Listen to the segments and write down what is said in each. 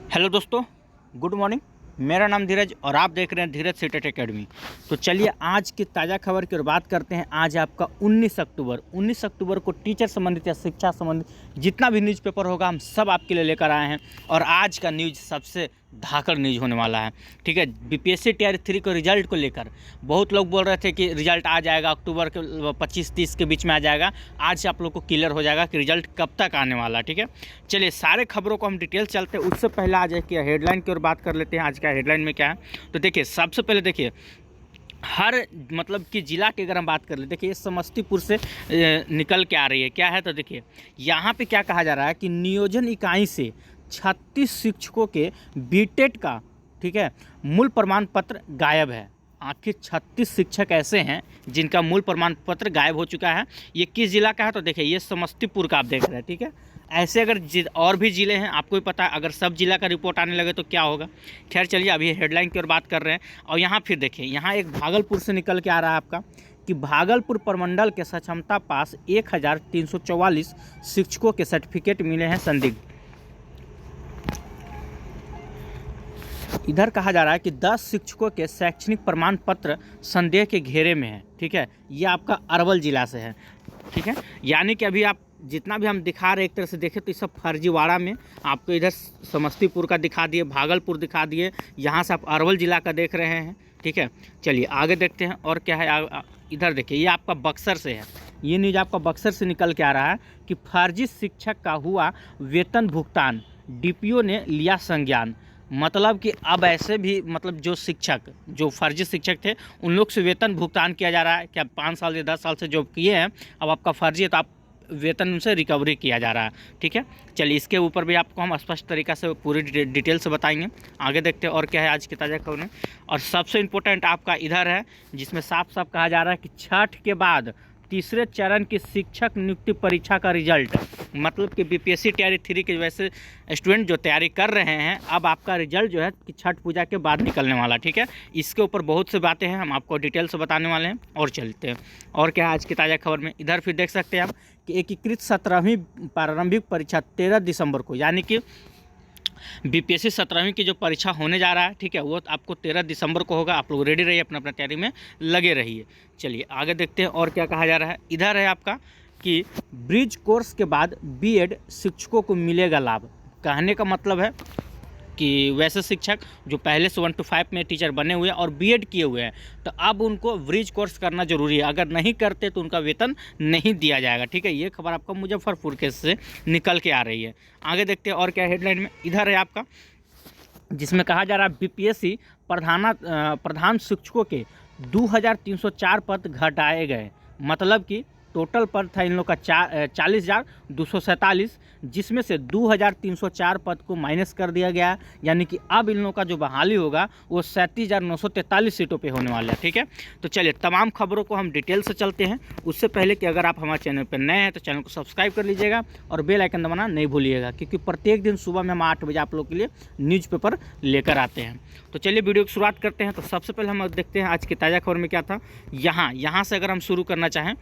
Hello दोस्तों, good morning. मेरा नाम धीरज और आप देख रहे हैं धीरज सीटेट एकेडमी। तो चलिए आज की ताज़ा खबर की ओर बात करते हैं। आज आपका 19 अक्टूबर को टीचर संबंधित या शिक्षा संबंधित जितना भी न्यूज़पेपर होगा हम सब आपके लिए लेकर आए हैं। और आज का न्यूज़ सबसे धाकड़ न्यूज़ होने वाला है। ठीक है, बीपीएससी टीआर 3 को रिजल्ट को लेकर बहुत लोग बोल रहे थे कि रिजल्ट आ जाएगा अक्टूबर के 25-30 के बीच में आ जाएगा। आज आप लोग को क्लियर हो जाएगा कि रिजल्ट कब तक आने वाला। ठीक है, चलिए सारे खबरों को हम डिटेल चलते हैं। उससे पहले आज एक हेडलाइन की ओर बात कर लेते हैं। आज का हेडलाइन में क्या है तो देखिए, सबसे पहले देखिए हर मतलब कि ज़िला की अगर हम बात कर ले, देखिए समस्तीपुर से निकल के आ रही है। क्या है तो देखिए यहाँ पे क्या कहा जा रहा है कि नियोजन इकाई से 36 शिक्षकों के बीटेट का, ठीक है, मूल प्रमाण पत्र गायब है। आखिर 36 शिक्षक ऐसे हैं जिनका मूल प्रमाण पत्र गायब हो चुका है। ये किस जिला का है तो देखिए ये समस्तीपुर का आप देख रहे हैं। ठीक है, ऐसे अगर और भी ज़िले हैं, आपको भी पता है, अगर सब जिला का रिपोर्ट आने लगे तो क्या होगा। खैर चलिए अभी हेडलाइन की ओर बात कर रहे हैं। और यहाँ फिर देखिए यहाँ एक भागलपुर से निकल के आ रहा है आपका कि भागलपुर प्रमंडल के सक्षमता पास 1344 शिक्षकों के सर्टिफिकेट मिले हैं संदिग्ध। इधर कहा जा रहा है कि 10 शिक्षकों के शैक्षणिक प्रमाण पत्र संदेह के घेरे में है। ठीक है, ये आपका अरवल जिला से है। ठीक है, यानी कि अभी आप जितना भी हम दिखा रहे एक तरह से देखें तो ये सब फर्जीवाड़ा में आपको इधर समस्तीपुर का दिखा दिए, भागलपुर दिखा दिए, यहाँ से आप अरवल जिला का देख रहे हैं। ठीक है, चलिए आगे देखते हैं और क्या है। इधर देखिए ये आपका बक्सर से है। ये न्यूज़ आपका बक्सर से निकल के आ रहा है कि फर्जी शिक्षक का हुआ वेतन भुगतान, डीपीओ ने लिया संज्ञान। मतलब कि अब ऐसे भी मतलब जो शिक्षक जो फर्जी शिक्षक थे उन लोग से वेतन भुगतान किया जा रहा है कि आप 5 साल या 10 साल से जॉब किए हैं, अब आपका फर्जी है तो आप वेतन उनसे रिकवरी किया जा रहा है। ठीक है, चलिए इसके ऊपर भी आपको हम स्पष्ट तरीक़ा से पूरी डिटेल से बताएंगे। आगे देखते हैं और क्या है आज की ताज़ा खबर में। और सबसे इम्पोर्टेंट आपका इधर है जिसमें साफ साफ कहा जा रहा है कि छठ के बाद तीसरे चरण की शिक्षक नियुक्ति परीक्षा का रिजल्ट, मतलब कि बीपीएससी टीआर 3 के वैसे स्टूडेंट जो तैयारी कर रहे हैं, अब आपका रिजल्ट जो है कि छठ पूजा के बाद निकलने वाला। ठीक है, इसके ऊपर बहुत से बातें हैं, हम आपको डिटेल से बताने वाले हैं। और चलते हैं और क्या है आज की ताज़ा खबर में। इधर फिर देख सकते हैं आप कि एकीकृत 17वीं प्रारंभिक परीक्षा 13 दिसंबर को, यानी कि बीपीएससी 17वीं की जो परीक्षा होने जा रहा है, ठीक है, वो आपको 13 दिसंबर को होगा। आप लोग रेडी रहिए, अपना अपना तैयारी में लगे रहिए। चलिए आगे देखते हैं और क्या कहा जा रहा है। इधर है आपका कि ब्रिज कोर्स के बाद बीएड शिक्षकों को मिलेगा लाभ। कहने का मतलब है कि वैसे शिक्षक जो पहले से 1 to 5 में टीचर बने हुए हैं और बीएड किए हुए हैं, तो अब उनको ब्रिज कोर्स करना जरूरी है। अगर नहीं करते तो उनका वेतन नहीं दिया जाएगा। ठीक है, ये खबर आपका मुजफ्फरपुर के से निकल के आ रही है। आगे देखते हैं और क्या हेडलाइन में। इधर है आपका जिसमें कहा जा रहा है बीपीएससी प्रधान शिक्षकों के 2304 पद घटाए गए। मतलब कि टोटल पद था इन लोग का 40,247, जिसमें से 2304 पद को माइनस कर दिया गया। यानी कि अब इन लोगों का जो बहाली होगा वो 37,943 सीटों पे होने वाला है। ठीक है, तो चलिए तमाम खबरों को हम डिटेल से चलते हैं। उससे पहले कि अगर आप हमारे चैनल पर नए हैं तो चैनल को सब्सक्राइब कर लीजिएगा और बेल आइकन दबाना नहीं भूलिएगा, क्योंकि प्रत्येक दिन सुबह में हम 8 बजे आप लोग के लिए न्यूज़पेपर लेकर आते हैं। तो चलिए वीडियो की शुरुआत करते हैं। तो सबसे पहले हम देखते हैं आज की ताज़ा खबर में क्या था। यहाँ से अगर हम शुरू करना चाहें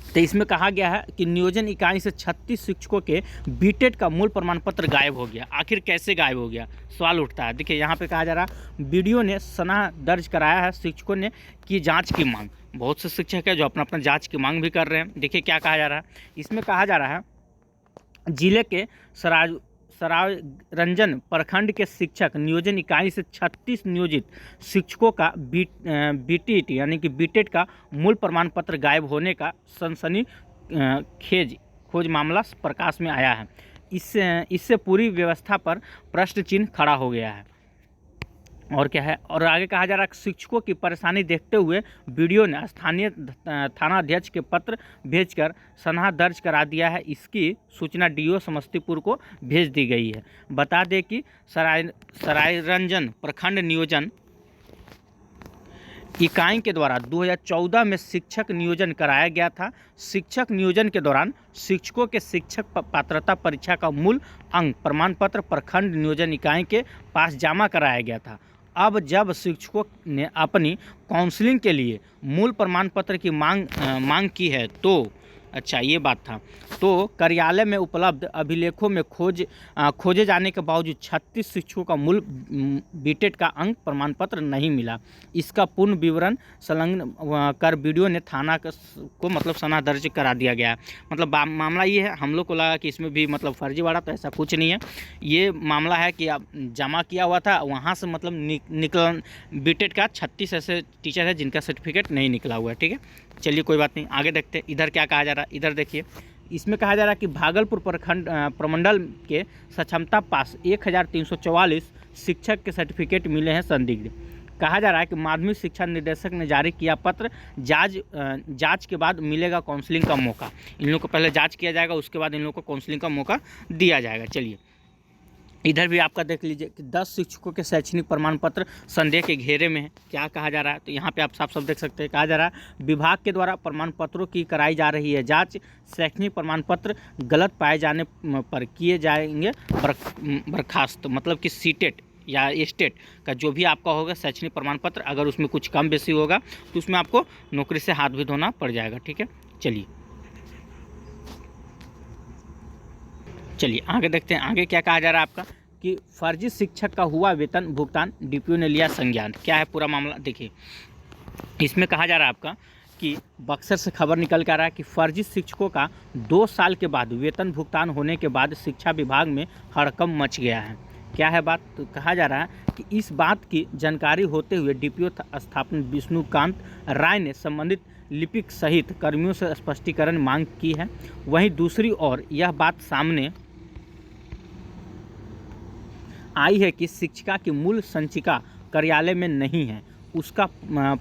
तो इसमें कहा गया है कि नियोजन इकाई से 36 शिक्षकों के बीटेट का मूल प्रमाण पत्र गायब हो गया। आखिर कैसे गायब हो गया, सवाल उठता है। देखिए यहाँ पे कहा जा रहा है बीडीओ ने सनहा दर्ज कराया है, शिक्षकों ने की जांच की मांग। बहुत से शिक्षक है जो अपना अपना जांच की मांग भी कर रहे हैं। देखिए क्या कहा जा रहा है, इसमें कहा जा रहा है जिले के सरायरंजन प्रखंड के शिक्षक नियोजन इकाई से 36 नियोजित शिक्षकों का बीटीटी यानी कि बीटेट का मूल प्रमाण पत्र गायब होने का सनसनी खोज मामला प्रकाश में आया है। इससे पूरी व्यवस्था पर प्रश्न चिन्ह खड़ा हो गया है। और क्या है, और आगे कहा जा रहा है शिक्षकों की परेशानी देखते हुए बीडीओ ने स्थानीय थाना अध्यक्ष के पत्र भेजकर सनहा दर्ज करा दिया है। इसकी सूचना डीओ समस्तीपुर को भेज दी गई है। बता दें कि सरायरंजन प्रखंड नियोजन इकाई के द्वारा 2014 में शिक्षक नियोजन कराया गया था। शिक्षक नियोजन के दौरान शिक्षकों के शिक्षक पात्रता परीक्षा का मूल अंक प्रमाण पत्र प्रखंड नियोजन इकाई के पास जमा कराया गया था। अब जब शिक्षकों ने अपनी काउंसलिंग के लिए मूल प्रमाण पत्र की मांग की है तो अच्छा, ये बात था। तो कार्यालय में उपलब्ध अभिलेखों में खोजे जाने के बावजूद 36 शिक्षकों का मूल बीटेड का अंक प्रमाण पत्र नहीं मिला। इसका पूर्ण विवरण संलग्न कर वीडियो ने थाना को मतलब सना दर्ज करा दिया गया है। मतलब मामला ये है, हम लोग को लगा कि इसमें भी मतलब फर्जीवाड़ा, तो ऐसा कुछ नहीं है। ये मामला है कि अब जमा किया हुआ था, वहाँ से मतलब निकल बीटेड का 36 ऐसे टीचर है जिनका सर्टिफिकेट नहीं निकला हुआ है। ठीक है, चलिए कोई बात नहीं, आगे देखते हैं इधर क्या कहा जा रहा है। इधर देखिए, इसमें कहा जा रहा है कि भागलपुर प्रमंडल के सक्षमता पास 1344 शिक्षक के सर्टिफिकेट मिले हैं संदिग्ध। कहा जा रहा है कि माध्यमिक शिक्षा निदेशक ने जारी किया पत्र, जांच के बाद मिलेगा काउंसलिंग का मौका। इन लोगों को पहले जांच किया जाएगा, उसके बाद इन लोगों को काउंसलिंग का मौका दिया जाएगा। चलिए इधर भी आपका देख लीजिए कि 10 शिक्षकों के शैक्षणिक प्रमाण पत्र संदेह के घेरे में है। क्या कहा जा रहा है, तो यहाँ पे आप साफ साफ देख सकते हैं, कहा जा रहा है विभाग के द्वारा प्रमाण पत्रों की कराई जा रही है जांच, शैक्षणिक प्रमाण पत्र गलत पाए जाने पर किए जाएंगे बर्खास्त। मतलब कि सीटेट या स्टेट का जो भी आपका होगा शैक्षणिक प्रमाण पत्र, अगर उसमें कुछ कम बेसी होगा तो उसमें आपको नौकरी से हाथ भी धोना पड़ जाएगा। ठीक है, चलिए आगे देखते हैं। आगे क्या कहा जा रहा है आपका कि फर्जी शिक्षक का हुआ वेतन भुगतान, डीपीओ ने लिया संज्ञान। क्या है पूरा मामला, देखिए इसमें कहा जा रहा है आपका कि बक्सर से खबर निकल कर आ रहा है कि फर्जी शिक्षकों का 2 साल के बाद वेतन भुगतान होने के बाद शिक्षा विभाग में हड़कंप मच गया है। क्या है बात, तो कहा जा रहा है कि इस बात की जानकारी होते हुए डीपीओ स्थापना विष्णुकांत राय ने संबंधित लिपिक सहित कर्मियों से स्पष्टीकरण मांग की है। वहीं दूसरी ओर यह बात सामने आई है कि शिक्षिका की मूल संचिका कार्यालय में नहीं है, उसका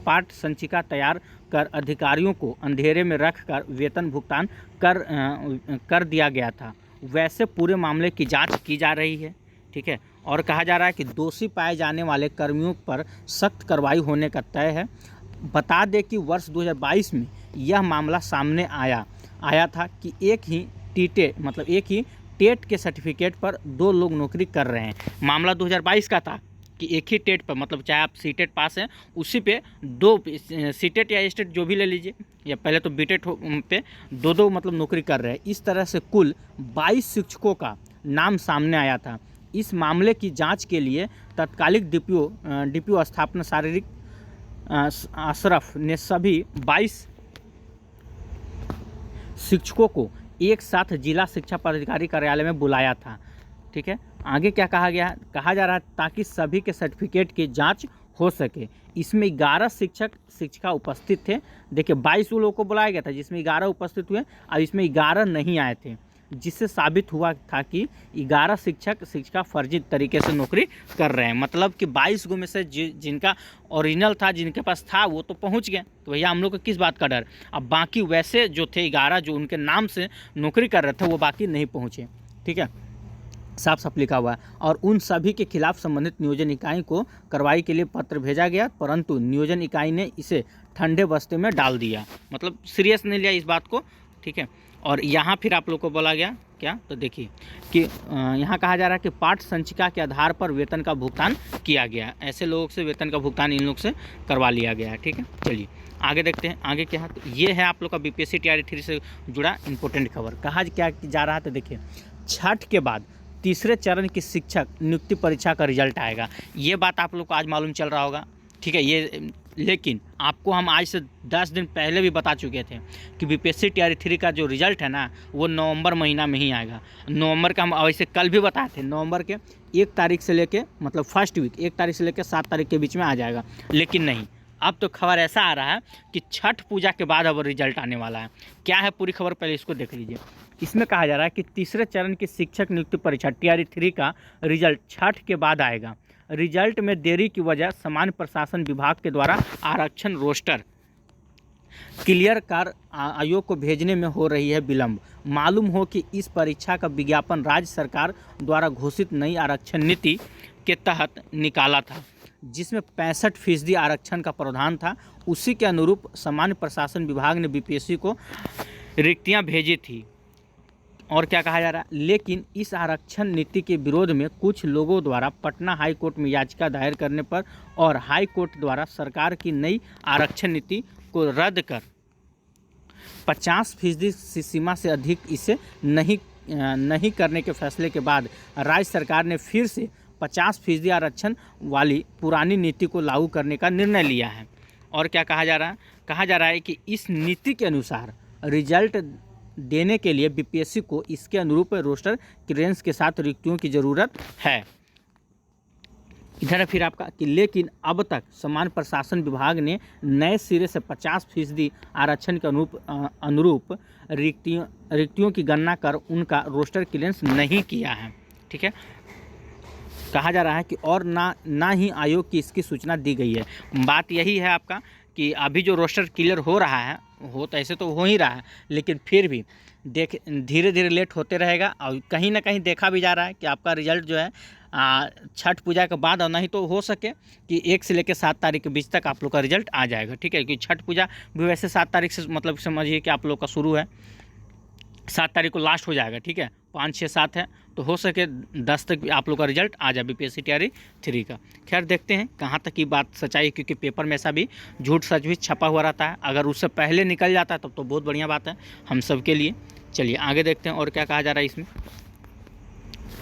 पाठ संचिका तैयार कर अधिकारियों को अंधेरे में रखकर वेतन भुगतान कर दिया गया था। वैसे पूरे मामले की जांच की जा रही है। ठीक है, और कहा जा रहा है कि दोषी पाए जाने वाले कर्मियों पर सख्त कार्रवाई होने का तय है। बता दें कि वर्ष 2022 में यह मामला सामने आया था कि एक ही टेट के सर्टिफिकेट पर 2 लोग नौकरी कर रहे हैं। मामला 2022 का था कि एक ही टेट पर, मतलब चाहे आप सीटेट पास हैं उसी पे 2 सीटेट या स्टेट जो भी ले लीजिए, या पहले तो बीटेट पे 2 मतलब नौकरी कर रहे हैं। इस तरह से कुल 22 शिक्षकों का नाम सामने आया था। इस मामले की जांच के लिए तत्कालिक डीपीओ स्थापना शारीरिक अशरफ ने सभी 22 शिक्षकों को एक साथ जिला शिक्षा पदाधिकारी कार्यालय में बुलाया था। ठीक है, आगे क्या कहा गया, कहा जा रहा है ताकि सभी के सर्टिफिकेट की जांच हो सके। इसमें 11 शिक्षिका उपस्थित थे। देखिए 22 लोगों को बुलाया गया था, जिसमें 11 उपस्थित हुए और इसमें 11 नहीं आए थे, जिससे साबित हुआ था कि 11 शिक्षिका फर्जी तरीके से नौकरी कर रहे हैं। मतलब कि 22 गो में से जिनका ओरिजिनल था, जिनके पास था, वो तो पहुंच गए, तो भैया हम लोग को किस बात का डर। अब बाकी वैसे जो थे 11 जो उनके नाम से नौकरी कर रहे थे, वो बाकी नहीं पहुँचे। ठीक है, साफ साफ लिखा हुआ है। और उन सभी के खिलाफ संबंधित नियोजन इकाई को कार्रवाई के लिए पत्र भेजा गया, परंतु नियोजन इकाई ने इसे ठंडे बस्ते में डाल दिया, मतलब सीरियस नहीं लिया इस बात को। ठीक है, और यहाँ फिर आप लोग को बोला गया क्या, तो देखिए कि यहाँ कहा जा रहा है कि पाठ संचिका के आधार पर वेतन का भुगतान किया गया। ऐसे लोगों से वेतन का भुगतान इन लोग से करवा लिया गया है। ठीक है, चलिए आगे देखते हैं। आगे क्या है, तो ये है आप लोग का बीपीएससी टीआरई 3 से जुड़ा इंपॉर्टेंट खबर। कहा क्या जा रहा है, तो देखिए छठ के बाद तीसरे चरण की शिक्षक नियुक्ति परीक्षा का रिजल्ट आएगा। ये बात आप लोग को आज मालूम चल रहा होगा। ठीक है, ये लेकिन आपको हम आज से 10 दिन पहले भी बता चुके थे कि बीपीएससी टीआरई 3 का जो रिज़ल्ट है ना, वो नवंबर महीना में ही आएगा। नवंबर का हम वैसे कल भी बताए थे, नवंबर के 1 तारीख से लेके मतलब फर्स्ट वीक 1 तारीख से लेकर 7 तारीख के बीच में आ जाएगा। लेकिन नहीं, अब तो खबर ऐसा आ रहा है कि छठ पूजा के बाद अब रिजल्ट आने वाला है। क्या है पूरी खबर, पहले इसको देख लीजिए। इसमें कहा जा रहा है कि तीसरे चरण की शिक्षक नियुक्ति परीक्षा टीआरई 3 का रिजल्ट छठ के बाद आएगा। रिजल्ट में देरी की वजह सामान्य प्रशासन विभाग के द्वारा आरक्षण रोस्टर क्लियर कर आयोग को भेजने में हो रही है विलंब। मालूम हो कि इस परीक्षा का विज्ञापन राज्य सरकार द्वारा घोषित नई आरक्षण नीति के तहत निकाला था, जिसमें 65% आरक्षण का प्रावधान था। उसी के अनुरूप सामान्य प्रशासन विभाग ने बीपीएससी को रिक्तियां भेजी थी। और क्या कहा जा रहा है, लेकिन इस आरक्षण नीति के विरोध में कुछ लोगों द्वारा पटना हाई कोर्ट में याचिका दायर करने पर और हाई कोर्ट द्वारा सरकार की नई आरक्षण नीति को रद्द कर 50% सीमा से अधिक इसे नहीं करने के फैसले के बाद राज्य सरकार ने फिर से 50% आरक्षण वाली पुरानी नीति को लागू करने का निर्णय लिया है। और क्या कहा जा रहा है? कहा जा रहा है कि इस नीति के अनुसार रिजल्ट देने के लिए बीपीएससी को इसके अनुरूप रोस्टर क्लियरेंस के साथ रिक्तियों की ज़रूरत है। इधर है फिर आपका कि लेकिन अब तक समान प्रशासन विभाग ने नए सिरे से 50% आरक्षण के अनुरूप रिक्तियों की गणना कर उनका रोस्टर क्लियरेंस नहीं किया है। ठीक है, कहा जा रहा है कि और ना ही आयोग की इसकी सूचना दी गई है। बात यही है आपका कि अभी जो रोस्टर क्लियर हो रहा है, हो तो ऐसे तो हो ही रहा है, लेकिन फिर भी धीरे धीरे लेट होते रहेगा। और कहीं ना कहीं देखा भी जा रहा है कि आपका रिजल्ट जो है छठ पूजा के बाद, और नहीं तो हो सके कि 1 से लेकर 7 तारीख के बीच तक आप लोग का रिजल्ट आ जाएगा। ठीक है, क्योंकि छठ पूजा भी वैसे 7 तारीख से मतलब समझिए कि आप लोग का शुरू है, 7 तारीख को लास्ट हो जाएगा। ठीक है, 5, 6, 7 है, तो हो सके 10 तक आप लोग का रिजल्ट आ जाए बीपीएससी तैयारी 3 का। खैर देखते हैं कहाँ तक की बात सच्चाई है, क्योंकि पेपर में ऐसा भी झूठ सच भी छपा हुआ रहता है। अगर उससे पहले निकल जाता है तब तो बहुत बढ़िया बात है हम सब के लिए। चलिए आगे देखते हैं और क्या कहा जा रहा है इसमें।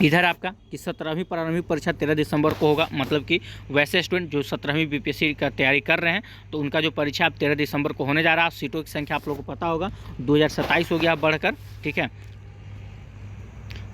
इधर आपका कि 17वीं प्रारंभिक परीक्षा 13 दिसंबर को होगा। मतलब कि वैसे स्टूडेंट जो 17वीं बीपीएससी का तैयारी कर रहे हैं तो उनका जो परीक्षा अब 13 दिसंबर को होने जा रहा है। सीटों की संख्या आप लोगों को पता होगा 2027 हो गया बढ़कर। ठीक है,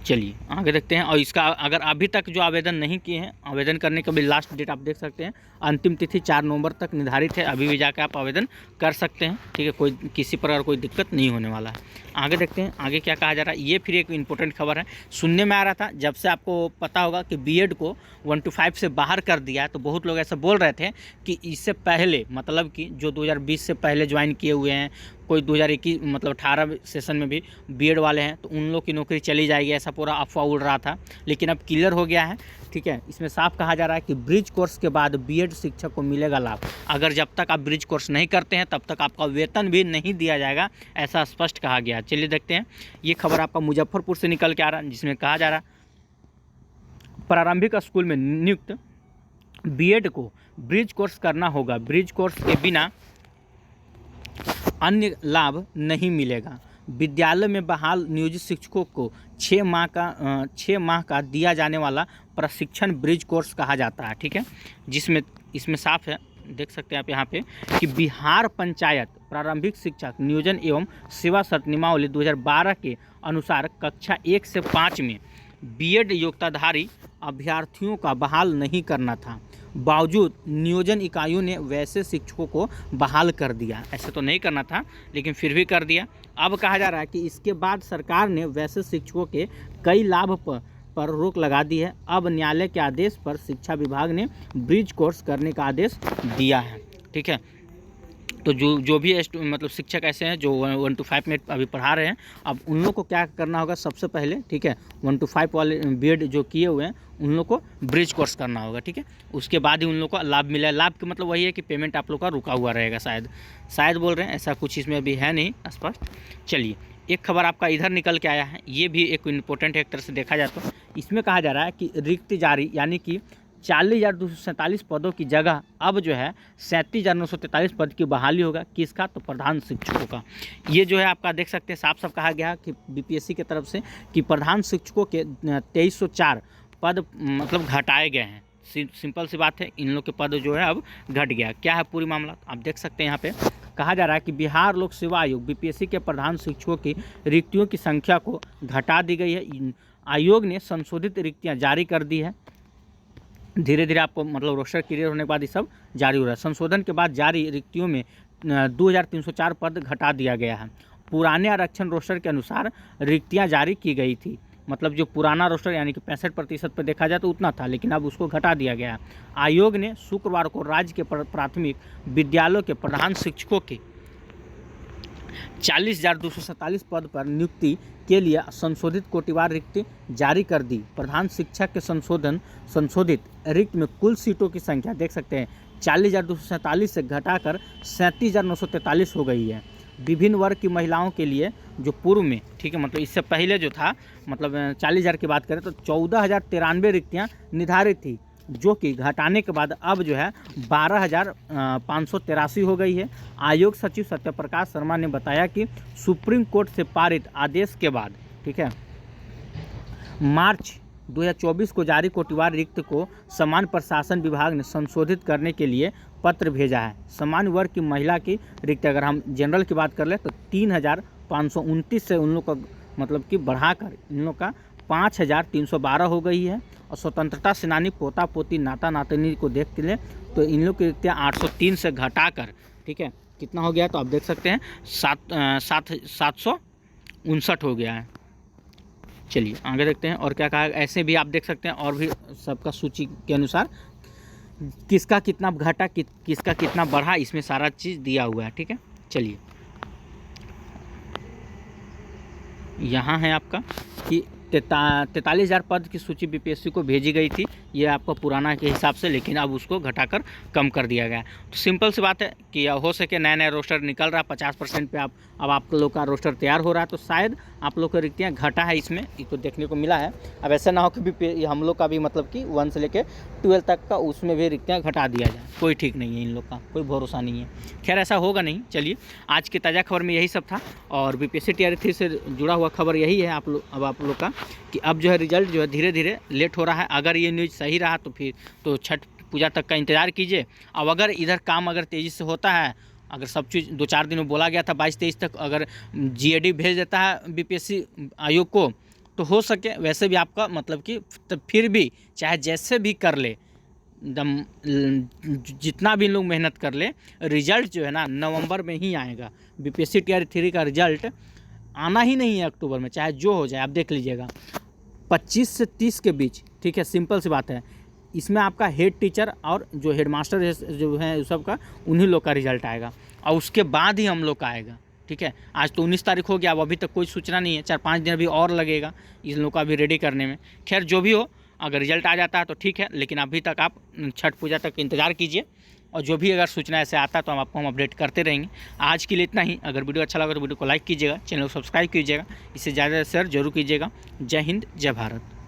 चलिए आगे देखते हैं। और इसका अगर अभी तक जो आवेदन नहीं किए हैं, आवेदन करने का भी लास्ट डेट आप देख सकते हैं, अंतिम तिथि 4 नवंबर तक निर्धारित है। अभी भी जाकर आप आवेदन कर सकते हैं। ठीक है, कोई किसी प्रकार कोई दिक्कत नहीं होने वाला है। आगे देखते हैं आगे क्या कहा जा रहा है। ये फिर एक इम्पोर्टेंट खबर है, सुनने में आ रहा था जब से आपको पता होगा कि बीएड को 1 to 5 से बाहर कर दिया है, तो बहुत लोग ऐसा बोल रहे थे कि इससे पहले मतलब कि जो 2020 से पहले ज्वाइन किए हुए हैं, कोई 2021 मतलब 18 सेशन में भी बीएड वाले हैं, तो उन लोग की नौकरी चली जाएगी, ऐसा पूरा अफवाह उड़ रहा था। लेकिन अब क्लियर हो गया है। ठीक है, इसमें साफ कहा जा रहा है कि ब्रिज कोर्स के बाद बीएड शिक्षक को मिलेगा लाभ। अगर जब तक आप ब्रिज कोर्स नहीं करते हैं तब तक आपका वेतन भी नहीं दिया जाएगा, ऐसा स्पष्ट कहा गया। चलिए देखते हैं, ये खबर आपका मुजफ्फरपुर से निकल के आ रहा है, जिसमें कहा जा रहा है प्रारंभिक स्कूल में नियुक्त बीएड को ब्रिज कोर्स करना होगा। ब्रिज कोर्स के बिना अन्य लाभ नहीं मिलेगा। विद्यालय में बहाल नियोजित शिक्षकों को 6 माह का दिया जाने वाला प्रशिक्षण ब्रिज कोर्स कहा जाता है। ठीक है, जिसमें इसमें साफ है, देख सकते हैं आप यहाँ पे कि बिहार पंचायत प्रारंभिक शिक्षक नियोजन एवं सेवा शर्त नियमावली 2012 के अनुसार कक्षा 1 से 5 में बीएड योग्यताधारी अभ्यर्थियों का बहाल नहीं करना था। बावजूद नियोजन इकाइयों ने वैसे शिक्षकों को बहाल कर दिया। ऐसे तो नहीं करना था, लेकिन फिर भी कर दिया। अब कहा जा रहा है कि इसके बाद सरकार ने वैसे शिक्षकों के कई लाभ पर रोक लगा दी है। अब न्यायालय के आदेश पर शिक्षा विभाग ने ब्रिज कोर्स करने का आदेश दिया है। ठीक है, तो जो भी मतलब शिक्षक ऐसे हैं जो 1 to 5 में अभी पढ़ा रहे हैं, अब उन लोग को क्या करना होगा सबसे पहले। ठीक है, 1 to 5 वाले बीएड जो किए हुए हैं उन लोग को ब्रिज कोर्स करना होगा। ठीक है, उसके बाद ही उन लोग को लाभ मिला। लाभ का मतलब वही है कि पेमेंट आप लोग का रुका हुआ रहेगा, शायद बोल रहे हैं, ऐसा कुछ इसमें अभी है नहीं स्पष्ट। चलिए एक खबर आपका इधर निकल के आया है, ये भी एक इम्पोर्टेंट एक तरह से देखा जाए तो। इसमें कहा जा रहा है कि रिक्त जारी, यानी कि 40,247 पदों की जगह अब जो है 37,943 पद की बहाली होगा। किसका? तो प्रधान शिक्षकों का। ये जो है आपका देख सकते हैं साफ साफ कहा गया कि बीपीएससी की तरफ से कि प्रधान शिक्षकों के 2304 पद मतलब घटाए गए हैं। सिंपल सी बात है, इन लोग के पद जो है अब घट गया। क्या है पूरी मामला आप देख सकते हैं। यहाँ पे कहा जा रहा है कि बिहार लोक सेवा आयोग बीपीएससी के प्रधान शिक्षकों की रिक्तियों की संख्या को घटा दी गई है। आयोग ने संशोधित रिक्तियाँ जारी कर दी है। धीरे धीरे आपको मतलब रोस्टर क्लियर होने के बाद ये सब जारी हो रहा है। संशोधन के बाद जारी रिक्तियों में 2304 पद घटा दिया गया है। पुराने आरक्षण रोस्टर के अनुसार रिक्तियां जारी की गई थी। मतलब जो पुराना रोस्टर यानी कि 65% पर देखा जाए तो उतना था, लेकिन अब उसको घटा दिया गया है। आयोग ने शुक्रवार को राज्य के प्राथमिक विद्यालयों के प्रधान शिक्षकों के 40,247 पद पर नियुक्ति के लिए संशोधित कोटिवार रिक्ति जारी कर दी। प्रधान शिक्षक के संशोधित रिक्त में कुल सीटों की संख्या देख सकते हैं 40,247 से घटाकर 37,943 हो गई है। विभिन्न वर्ग की महिलाओं के लिए जो पूर्व में, ठीक है, मतलब इससे पहले जो था मतलब 40,000 की बात करें तो 14,093 रिक्तियाँ निर्धारित थी। जो कि घटाने के बाद अब जो है 12,583 हो गई है। आयोग सचिव सत्यप्रकाश शर्मा ने बताया कि सुप्रीम कोर्ट से पारित आदेश के बाद, ठीक है, मार्च 2024 को जारी कोटिवार रिक्त को समान प्रशासन विभाग ने संशोधित करने के लिए पत्र भेजा है। सामान्य वर्ग की महिला की रिक्त, अगर हम जनरल की बात कर ले तो 3,529 से उन लोग का मतलब कि बढ़ाकर इन लोग का 5,312 हो गई है। और स्वतंत्रता सेनानी पोता पोती नाता नातनी को देखते ले तो इन लोग की रिक्तियाँ 803 से घटाकर, ठीक है, कितना हो गया तो आप देख सकते हैं 759 हो गया है। चलिए आगे देखते हैं और क्या कहा। ऐसे भी आप देख सकते हैं और भी सबका सूची के अनुसार किसका कितना घटा किसका कितना बढ़ा, इसमें सारा चीज़ दिया हुआ है, ठीक है। चलिए यहाँ है आपका कि 43,000 पद की सूची बीपीएससी को भेजी गई थी, ये आपका पुराना के हिसाब से, लेकिन अब उसको घटाकर कम कर दिया गया। तो सिंपल सी बात है कि हो सके नया नया रोस्टर निकल रहा है 50% पे, अब आप लोग का रोस्टर तैयार हो रहा है, तो शायद आप लोग को रिक्तियाँ घटा है इसमें, इसको देखने को मिला है। अब ऐसा ना हो कि हम लोग का भी मतलब कि 1 से लेकर 12 तक का उसमें भी रिक्तियाँ घटा दिया जाए, कोई ठीक नहीं है, इन लोग का कोई भरोसा नहीं है। खैर ऐसा होगा नहीं। चलिए आज की ताज़ा खबर में यही सब था और बीपीएससी टीआरई 3 से जुड़ा हुआ खबर यही है आप लोग का कि अब जो है रिजल्ट जो है धीरे धीरे लेट हो रहा है। अगर ये न्यूज़ सही रहा तो फिर तो छठ पूजा तक का इंतज़ार कीजिए। अब अगर इधर काम अगर तेज़ी से होता है, अगर सब चीज़ 2-4 दिन में बोला गया था 22-23 तक अगर जीएडी भेज देता है बीपीएससी आयोग को, तो हो सके वैसे भी आपका मतलब कि फिर भी चाहे जैसे भी कर ले दम, जितना भी लोग मेहनत कर ले, रिजल्ट जो है ना नवंबर में ही आएगा। बीपीएससी टीआरई 3 का रिजल्ट आना ही नहीं है अक्टूबर में, चाहे जो हो जाए। आप देख लीजिएगा 25 से 30 के बीच, ठीक है, सिंपल सी बात है। इसमें आपका हेड टीचर और जो हेडमास्टर जो है सब का उन्हीं लोग का रिजल्ट आएगा और उसके बाद ही हम लोग का आएगा, ठीक है। आज तो 19 तारीख हो गया, अब अभी तक कोई सूचना नहीं है, 4-5 दिन अभी और लगेगा इन लोग का भी रेडी करने में। खैर जो भी हो, अगर रिजल्ट आ जाता है तो ठीक है, लेकिन अभी तक आप छठ पूजा तक इंतज़ार कीजिए और जो भी अगर सूचना ऐसे आता है तो हम अपडेट करते रहेंगे। आज के लिए इतना ही। अगर वीडियो अच्छा लगा तो वीडियो को लाइक कीजिएगा, चैनल को सब्सक्राइब कीजिएगा, इसे ज़्यादा से शेयर जरूर कीजिएगा। जय हिंद, जय भारत।